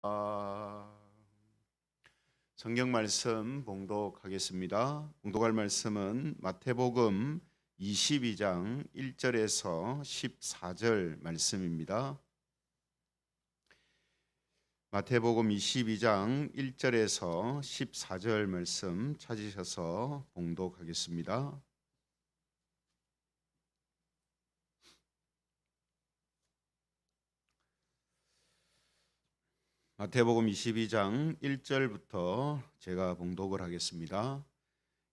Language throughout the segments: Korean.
아, 성경 말씀 봉독하겠습니다. 봉독할 말씀은 마태복음 22장 1절에서 14절 말씀입니다. 마태복음 22장 1절에서 14절 말씀 찾으셔서 봉독하겠습니다. 마태복음 22장 1절부터 제가 봉독을 하겠습니다.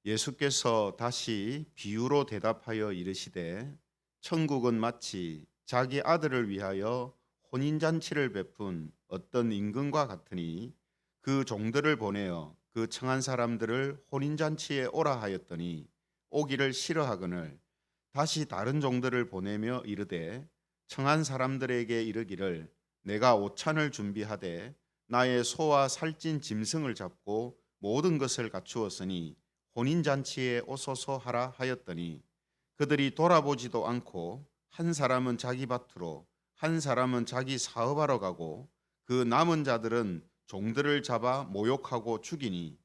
예수께서 다시 비유로 대답하여 이르시되 천국은 마치 자기 아들을 위하여 혼인잔치를 베푼 어떤 임금과 같으니 그 종들을 보내어 그 청한 사람들을 혼인잔치에 오라 하였더니 오기를 싫어하거늘 다시 다른 종들을 보내며 이르되 청한 사람들에게 이르기를 내가 오찬을 준비하되 나의 소와 살찐 짐승을 잡고 모든 것을 갖추었으니 혼인잔치에 오소서 하라 하였더니 그들이 돌아보지도 않고 한 사람은 자기 밭으로 한 사람은 자기 사업하러 가고 그 남은 자들은 종들을 잡아 모욕하고 죽이니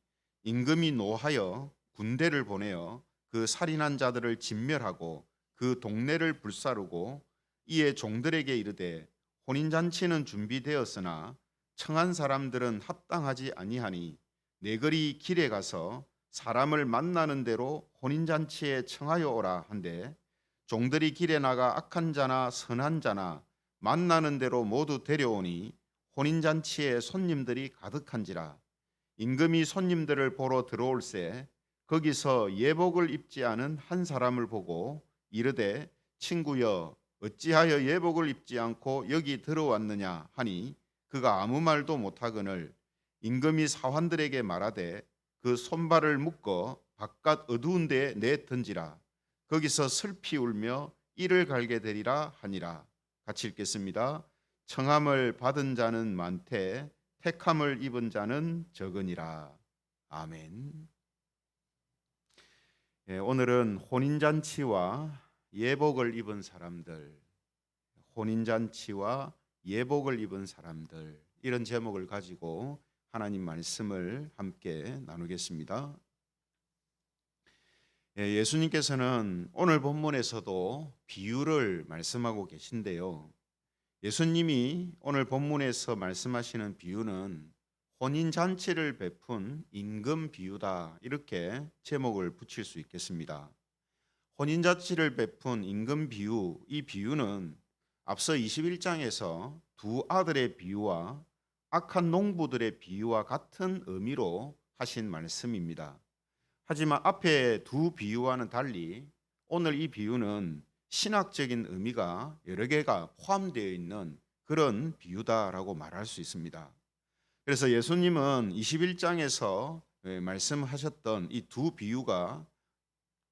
임금이 노하여 군대를 보내어 그 살인한 자들을 진멸하고 그 동네를 불사르고 이에 종들에게 이르되 혼인잔치는 준비되었으나 청한 사람들은 합당하지 아니하니 네거리 길에 가서 사람을 만나는 대로 혼인잔치에 청하여 오라 한데 종들이 길에 나가 악한 자나 선한 자나 만나는 대로 모두 데려오니 혼인잔치에 손님들이 가득한지라. 임금이 손님들을 보러 들어올새 거기서 예복을 입지 않은 한 사람을 보고 이르되 친구여 어찌하여 예복을 입지 않고 여기 들어왔느냐 하니 그가 아무 말도 못하거늘 임금이 사환들에게 말하되 그 손발을 묶어 바깥 어두운 데에 내던지라. 거기서 슬피 울며 이를 갈게 되리라 하니라. 같이 읽겠습니다. 청함을 받은 자는 많되 택함을 입은 자는 적으니라. 아멘. 오늘은 혼인잔치와 예복을 입은 사람들, 혼인잔치와 예복을 입은 사람들, 이런 제목을 가지고 하나님 말씀을 함께 나누겠습니다. 예수님께서는 오늘 본문에서도 비유를 말씀하고 계신데요. 예수님이 오늘 본문에서 말씀하시는 비유는 혼인잔치를 베푼 임금 비유다, 이렇게 제목을 붙일 수 있겠습니다. 혼인잔치를 베푼 임금 비유, 이 비유는 앞서 21장에서 두 아들의 비유와 악한 농부들의 비유와 같은 의미로 하신 말씀입니다. 하지만 앞에 두 비유와는 달리 오늘 이 비유는 신학적인 의미가 여러 개가 포함되어 있는 그런 비유다라고 말할 수 있습니다. 그래서 예수님은 21장에서 말씀하셨던 이 두 비유가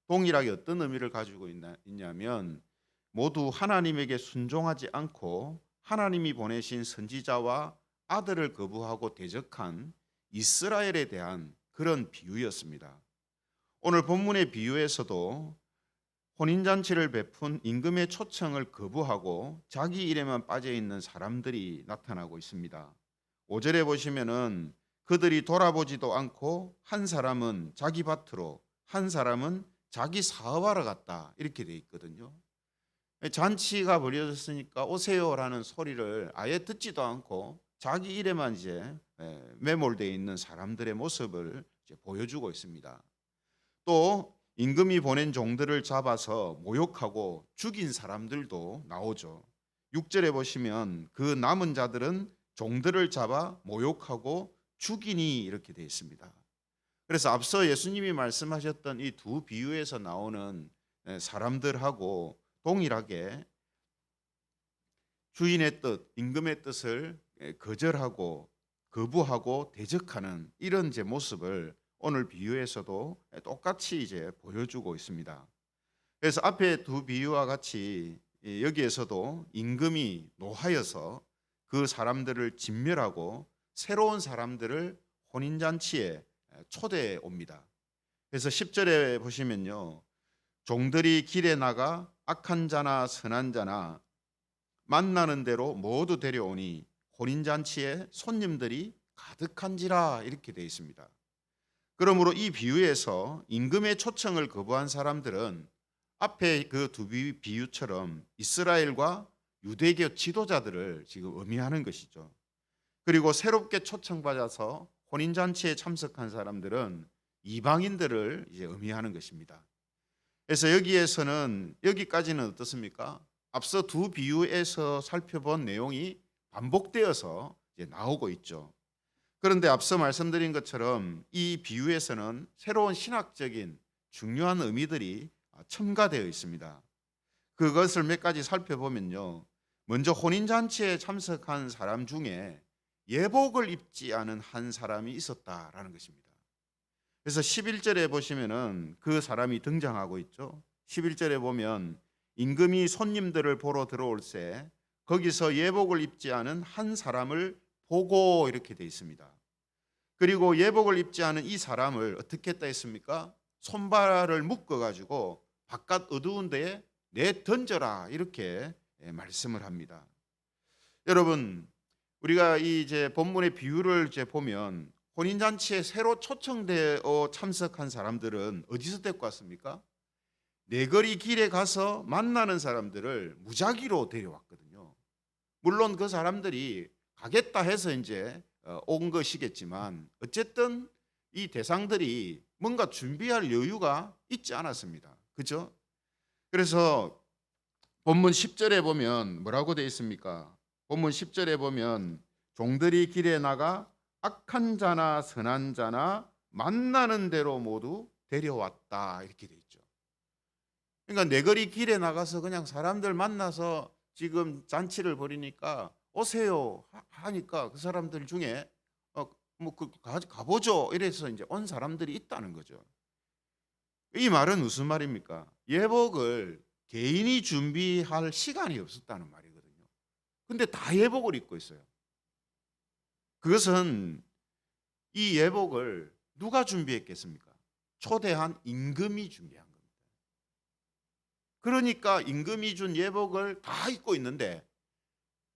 동일하게 어떤 의미를 가지고 있냐면 모두 하나님에게 순종하지 않고 하나님이 보내신 선지자와 아들을 거부하고 대적한 이스라엘에 대한 그런 비유였습니다. 오늘 본문의 비유에서도 혼인잔치를 베푼 임금의 초청을 거부하고 자기 일에만 빠져 있는 사람들이 나타나고 있습니다. 5절에 보시면은 그들이 돌아보지도 않고 한 사람은 자기 밭으로 한 사람은 자기 사업하러 갔다, 이렇게 돼 있거든요. 잔치가 벌어졌으니까 오세요라는 소리를 아예 듣지도 않고 자기 일에만 이제 매몰되어 있는 사람들의 모습을 이제 보여주고 있습니다. 또 임금이 보낸 종들을 잡아서 모욕하고 죽인 사람들도 나오죠. 6절에 보시면 그 남은 자들은 종들을 잡아 모욕하고 죽이니, 이렇게 되어 있습니다. 그래서 앞서 예수님이 말씀하셨던 이 두 비유에서 나오는 사람들하고 동일하게 주인의 뜻, 임금의 뜻을 거절하고 거부하고 대적하는 이런 제 모습을 오늘 비유에서도 똑같이 이제 보여주고 있습니다. 그래서 앞에 두 비유와 같이 여기에서도 임금이 노하여서 그 사람들을 진멸하고 새로운 사람들을 혼인잔치에 초대해 옵니다. 그래서 10절에 보시면요, 종들이 길에 나가 악한 자나 선한 자나 만나는 대로 모두 데려오니 혼인잔치에 손님들이 가득한지라 이렇게 되어 있습니다. 그러므로 이 비유에서 임금의 초청을 거부한 사람들은 앞에 그 두 비유처럼 이스라엘과 유대교 지도자들을 지금 의미하는 것이죠. 그리고 새롭게 초청받아서 혼인잔치에 참석한 사람들은 이방인들을 이제 의미하는 것입니다. 그래서 여기까지는 어떻습니까? 앞서 두 비유에서 살펴본 내용이 반복되어서 이제 나오고 있죠. 그런데 앞서 말씀드린 것처럼 이 비유에서는 새로운 신학적인 중요한 의미들이 첨가되어 있습니다. 그것을 몇 가지 살펴보면요. 먼저 혼인잔치에 참석한 사람 중에 예복을 입지 않은 한 사람이 있었다라는 것입니다. 그래서 11절에 보시면은 그 사람이 등장하고 있죠. 11절에 보면 임금이 손님들을 보러 들어올새 거기서 예복을 입지 않은 한 사람을 보고 이렇게 돼 있습니다. 그리고 예복을 입지 않은 이 사람을 어떻게 했다 했습니까? 손발을 묶어 가지고 바깥 어두운 데에 내던져라 이렇게 말씀을 합니다. 여러분, 우리가 이제 본문의 비유를 이제 보면 혼인잔치에 새로 초청되어 참석한 사람들은 어디서 데리고 왔습니까? 내거리 길에 가서 만나는 사람들을 무작위로 데려왔거든요. 물론 그 사람들이 가겠다 해서 이제 온 것이겠지만 어쨌든 이 대상들이 뭔가 준비할 여유가 있지 않았습니다. 그렇죠? 그래서 본문 10절에 보면 뭐라고 되어 있습니까? 본문 10절에 보면 종들이 길에 나가 악한 자나 선한 자나 만나는 대로 모두 데려왔다 이렇게 되어 있죠. 그러니까 내거리 길에 나가서 그냥 사람들 만나서 지금 잔치를 벌이니까 오세요 하니까 그 사람들 중에 가보죠 이래서 이제 온 사람들이 있다는 거죠. 이 말은 무슨 말입니까? 예복을 개인이 준비할 시간이 없었다는 말이거든요. 근데 다 예복을 입고 있어요. 그것은 이 예복을 누가 준비했겠습니까? 초대한 임금이 준비한 겁니다. 그러니까 임금이 준 예복을 다 입고 있는데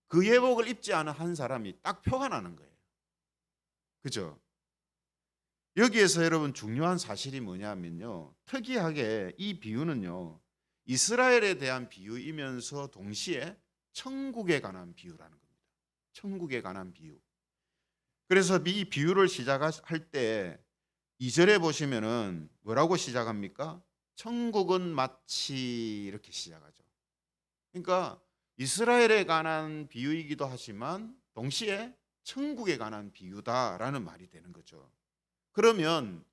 그 예복을 입지 않은 한 사람이 딱 표가 나는 거예요. 그죠? 여기에서 여러분 중요한 사실이 뭐냐면요. 특이하게 이 비유는요. 이스라엘에 대한 비유이면서 동시에 천국에 관한 비유라는 겁니다. 천국에 관한 비유. 그래서 이 비유를 시작할 때 2절에 보시면은 뭐라고 시작합니까? 천국은 마치 이렇게 시작하죠. 그러니까 이스라엘에 관한 비유이기도 하지만 동시에 천국에 관한 비유다라는 말이 되는 거죠. 그러면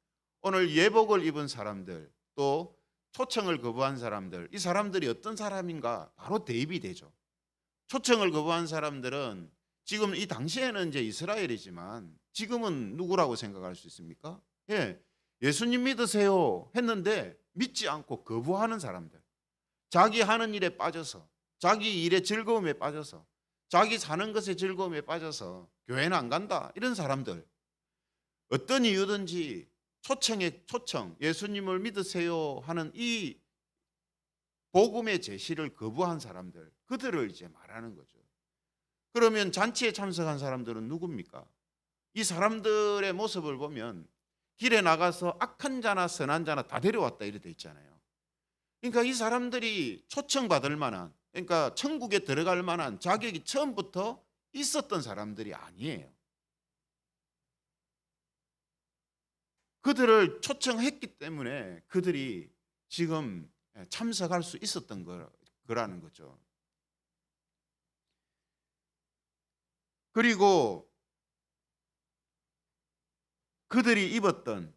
오늘 예복을 입은 사람들 또 초청을 거부한 사람들 이 사람들이 어떤 사람인가 바로 대입이 되죠. 초청을 거부한 사람들은 지금 이 당시에는 이제 이스라엘이지만 지금은 누구라고 생각할 수 있습니까? 예수님 믿으세요 했는데 믿지 않고 거부하는 사람들, 자기 하는 일에 빠져서 자기 일의 즐거움에 빠져서 자기 사는 것의 즐거움에 빠져서 교회는 안 간다 이런 사람들, 어떤 이유든지 초청 예수님을 믿으세요 하는 이 복음의 제시를 거부한 사람들, 그들을 이제 말하는 거죠. 그러면 잔치에 참석한 사람들은 누굽니까? 이 사람들의 모습을 보면 길에 나가서 악한 자나 선한 자나 다 데려왔다 이렇게 돼 있잖아요. 그러니까 이 사람들이 초청받을 만한, 그러니까 천국에 들어갈 만한 자격이 처음부터 있었던 사람들이 아니에요. 그들을 초청했기 때문에 그들이 지금 참석할 수 있었던 거라는 거죠. 그리고 그들이 입었던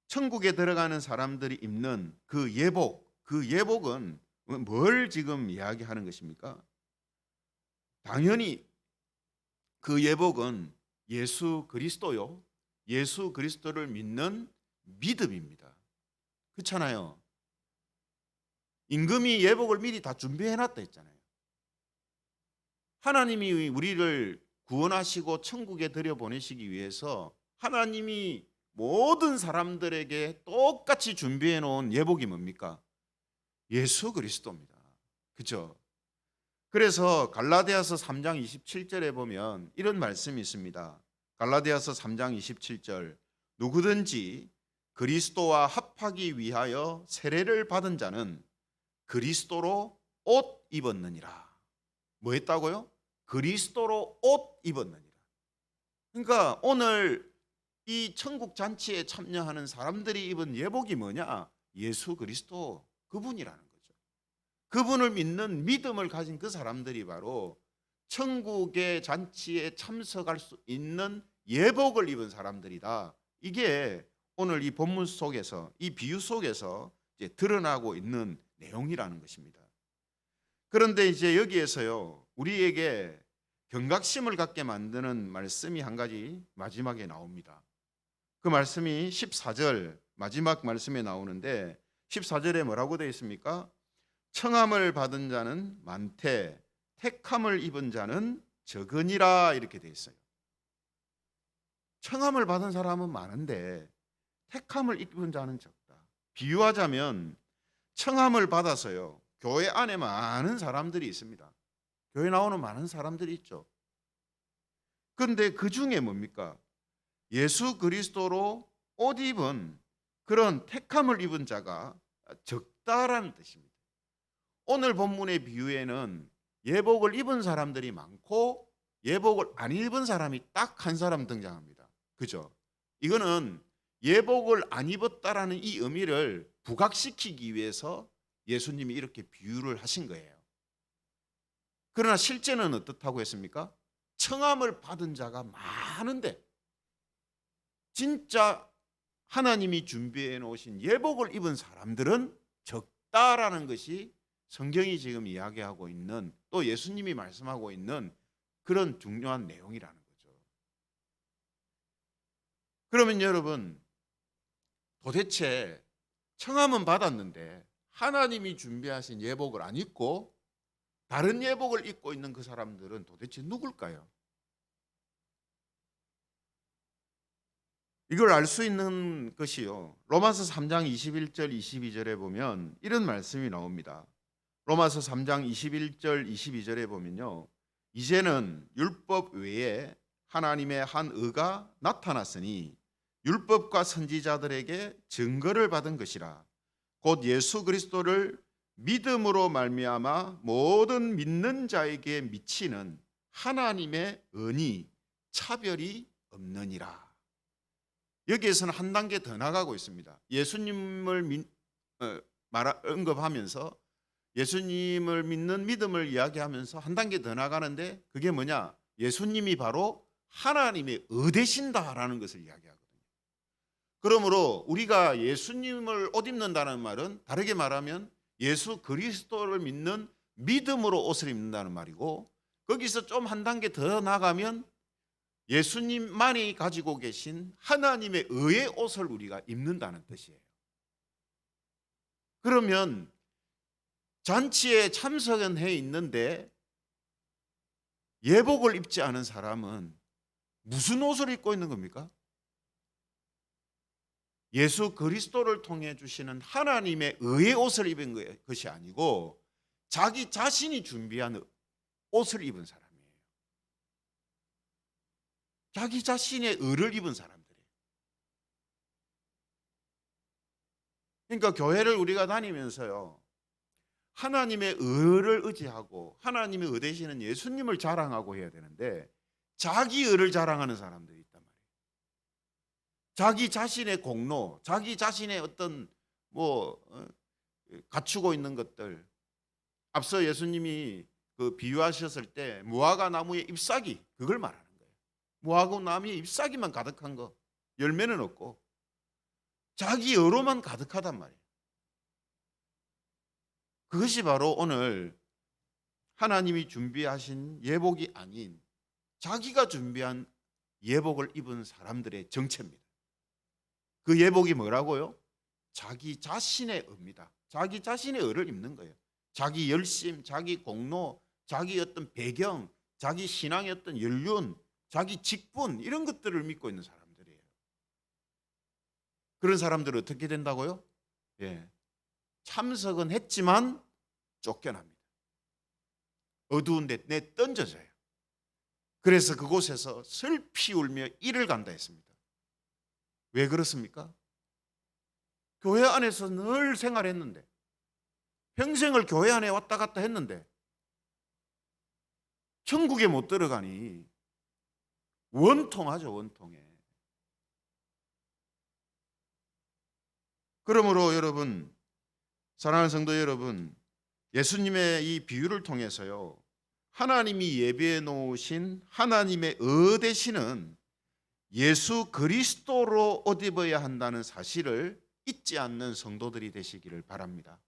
천국에 들어가는 사람들이 입는 그 예복은 뭘 지금 이야기하는 것입니까? 당연히 그 예복은 예수 그리스도요. 예수 그리스도를 믿는 믿음입니다. 그렇잖아요. 임금이 예복을 미리 다 준비해 놨다 했잖아요. 하나님이 우리를 구원하시고 천국에 들여보내시기 위해서 하나님이 모든 사람들에게 똑같이 준비해 놓은 예복이 뭡니까? 예수 그리스도입니다. 그죠? 그래서 갈라디아서 3장 27절에 보면 이런 말씀이 있습니다. 갈라디아서 3장 27절, 누구든지 그리스도와 합하기 위하여 세례를 받은 자는 그리스도로 옷 입었느니라. 뭐 했다고요? 그리스도로 옷 입었느니라. 그러니까 오늘 이 천국 잔치에 참여하는 사람들이 입은 예복이 뭐냐? 예수 그리스도 그분이라는 거죠. 그분을 믿는 믿음을 가진 그 사람들이 바로 천국의 잔치에 참석할 수 있는 예복을 입은 사람들이다. 이게 오늘 이 본문 속에서, 이 비유 속에서 이제 드러나고 있는 내용이라는 것입니다. 그런데 이제 여기에서요, 우리에게 경각심을 갖게 만드는 말씀이 한 가지 마지막에 나옵니다. 그 말씀이 14절 마지막 말씀에 나오는데 14절에 뭐라고 되어 있습니까? 청함을 받은 자는 많되 택함을 입은 자는 적으니라, 이렇게 되어 있어요. 청함을 받은 사람은 많은데 택함을 입은 자는 적다. 비유하자면 청함을 받아서요, 교회 안에 많은 사람들이 있습니다. 교회 나오는 많은 사람들이 있죠. 그런데 그 중에 뭡니까? 예수 그리스도로 옷 입은 그런 택함을 입은 자가 적다라는 뜻입니다. 오늘 본문의 비유에는 예복을 입은 사람들이 많고 예복을 안 입은 사람이 딱 한 사람 등장합니다. 그죠? 이거는 예복을 안 입었다라는 이 의미를 부각시키기 위해서 예수님이 이렇게 비유를 하신 거예요. 그러나 실제는 어떻다고 했습니까? 청함을 받은 자가 많은데 진짜 하나님이 준비해 놓으신 예복을 입은 사람들은 적다라는 것이 성경이 지금 이야기하고 있는, 또 예수님이 말씀하고 있는 그런 중요한 내용이라는 거죠. 그러면 여러분, 도대체 청함은 받았는데 하나님이 준비하신 예복을 안 입고 다른 예복을 입고 있는 그 사람들은 도대체 누굴까요? 이걸 알 수 있는 것이요, 로마서 3장 21절 22절에 보면 이런 말씀이 나옵니다. 로마서 3장 21절 22절에 보면요, 이제는 율법 외에 하나님의 한 의가 나타났으니 율법과 선지자들에게 증거를 받은 것이라. 곧 예수 그리스도를 믿음으로 말미암아 모든 믿는 자에게 미치는 하나님의 은이 차별이 없느니라. 여기에서는 한 단계 더 나가고 있습니다. 예수님을 언급하면서 예수님을 믿는 믿음을 이야기하면서 한 단계 더 나가는데, 그게 뭐냐? 예수님이 바로 하나님의 의 되신다라는 것을 이야기하거든요. 그러므로 우리가 예수님을 옷 입는다는 말은 다르게 말하면 예수 그리스도를 믿는 믿음으로 옷을 입는다는 말이고, 거기서 좀 한 단계 더 나가면 예수님만이 가지고 계신 하나님의 의의 옷을 우리가 입는다는 뜻이에요. 그러면 잔치에 참석은 해 있는데 예복을 입지 않은 사람은 무슨 옷을 입고 있는 겁니까? 예수 그리스도를 통해 주시는 하나님의 의의 옷을 입은 것이 아니고 자기 자신이 준비한 옷을 입은 사람이에요. 자기 자신의 의를 입은 사람들이에요. 그러니까 교회를 우리가 다니면서요, 하나님의 의를 의지하고 하나님의 의 되시는 예수님을 자랑하고 해야 되는데 자기 의를 자랑하는 사람들이 있단 말이에요. 자기 자신의 공로, 자기 자신의 어떤 갖추고 있는 것들. 앞서 예수님이 그 비유하셨을 때 무화과 나무의 잎사귀, 그걸 말하는 거예요. 무화과 나무의 잎사귀만 가득한 거, 열매는 없고 자기 의로만 가득하단 말이에요. 그것이 바로 오늘 하나님이 준비하신 예복이 아닌 자기가 준비한 예복을 입은 사람들의 정체입니다. 그 예복이 뭐라고요? 자기 자신의 의입니다. 자기 자신의 의를 입는 거예요. 자기 열심, 자기 공로, 자기 어떤 배경, 자기 신앙의 어떤 연륜, 자기 직분, 이런 것들을 믿고 있는 사람들이에요. 그런 사람들은 어떻게 된다고요? 참석은 했지만 쫓겨납니다. 어두운 데 내 던져져요. 그래서 그곳에서 슬피 울며 이를 간다 했습니다. 왜 그렇습니까? 교회 안에서 늘 생활했는데, 평생을 교회 안에 왔다 갔다 했는데 천국에 못 들어가니 원통하죠, 원통해. 그러므로 여러분, 사랑하는 성도 여러분, 예수님의 이 비유를 통해서요, 하나님이 예비해 놓으신 하나님의 대신은 예수 그리스도로 옷 입어야 한다는 사실을 잊지 않는 성도들이 되시기를 바랍니다.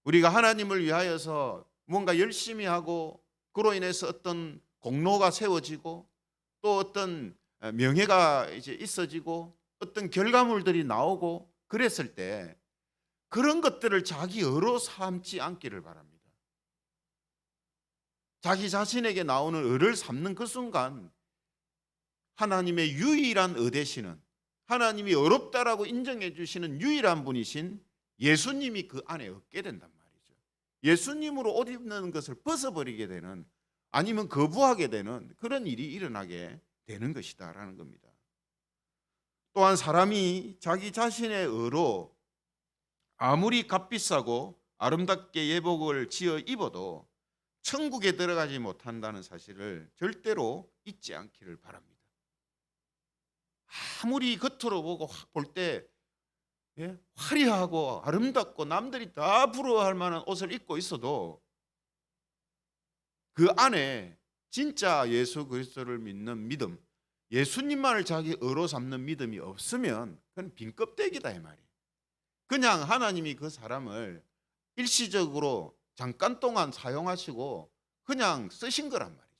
우리가 하나님을 위하여서 뭔가 열심히 하고 그로 인해서 어떤 공로가 세워지고 또 어떤 명예가 이제 있어지고 어떤 결과물들이 나오고 그랬을 때 그런 것들을 자기 의로 삼지 않기를 바랍니다. 자기 자신에게 나오는 의를 삼는 그 순간 하나님의 유일한 되시는, 하나님이 어렵다라고 인정해 주시는 유일한 분이신 예수님이 그 안에 없게 된단 말이죠. 예수님으로 옷 입는 것을 벗어버리게 되는, 아니면 거부하게 되는 그런 일이 일어나게 되는 것이다라는 겁니다. 또한 사람이 자기 자신의 의로 아무리 값비싸고 아름답게 예복을 지어 입어도 천국에 들어가지 못한다는 사실을 절대로 잊지 않기를 바랍니다. 아무리 겉으로 보고 볼 때 화려하고 아름답고 남들이 다 부러워할 만한 옷을 입고 있어도 그 안에 진짜 예수 그리스도를 믿는 믿음, 예수님만을 자기 의로 삼는 믿음이 없으면 그건 빈 껍데기다 이 말이에요. 그냥 하나님이 그 사람을 일시적으로 잠깐 동안 사용하시고 그냥 쓰신 거란 말이죠.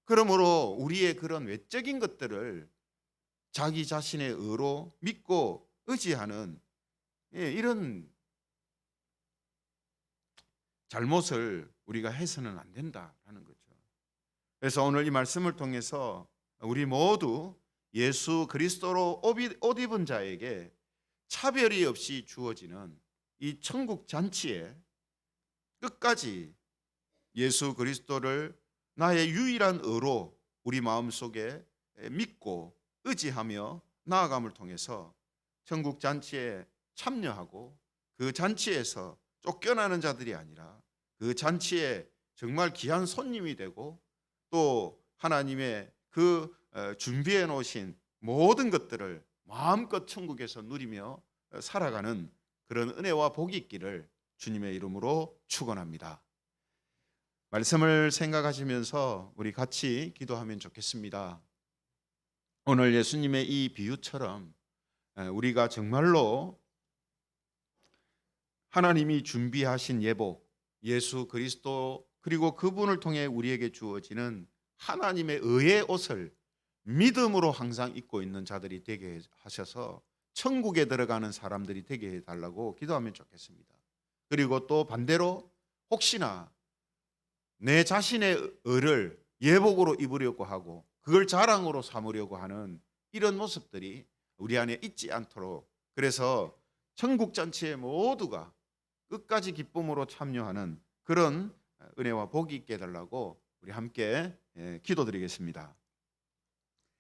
그러므로 우리의 그런 외적인 것들을 자기 자신의 의로 믿고 의지하는 이런 잘못을 우리가 해서는 안 된다라는 거죠. 그래서 오늘 이 말씀을 통해서 우리 모두 예수 그리스도로 옷 입은 자에게 차별이 없이 주어지는 이 천국 잔치에 끝까지 예수 그리스도를 나의 유일한 의로 우리 마음속에 믿고 의지하며 나아감을 통해서 천국 잔치에 참여하고 그 잔치에서 쫓겨나는 자들이 아니라 그 잔치에 정말 귀한 손님이 되고 또 하나님의 그 준비해 놓으신 모든 것들을 마음껏 천국에서 누리며 살아가는 그런 은혜와 복이 있기를 주님의 이름으로 축원합니다. 말씀을 생각하시면서 우리 같이 기도하면 좋겠습니다. 오늘 예수님의 이 비유처럼 우리가 정말로 하나님이 준비하신 예복, 예수 그리스도 그리고 그분을 통해 우리에게 주어지는 하나님의 의의 옷을 믿음으로 항상 입고 있는 자들이 되게 하셔서 천국에 들어가는 사람들이 되게 해달라고 기도하면 좋겠습니다. 그리고 또 반대로 혹시나 내 자신의 의를 예복으로 입으려고 하고 그걸 자랑으로 삼으려고 하는 이런 모습들이 우리 안에 있지 않도록, 그래서 천국 잔치에 모두가 끝까지 기쁨으로 참여하는 그런 은혜와 복이 있게 해달라고 우리 함께 기도드리겠습니다.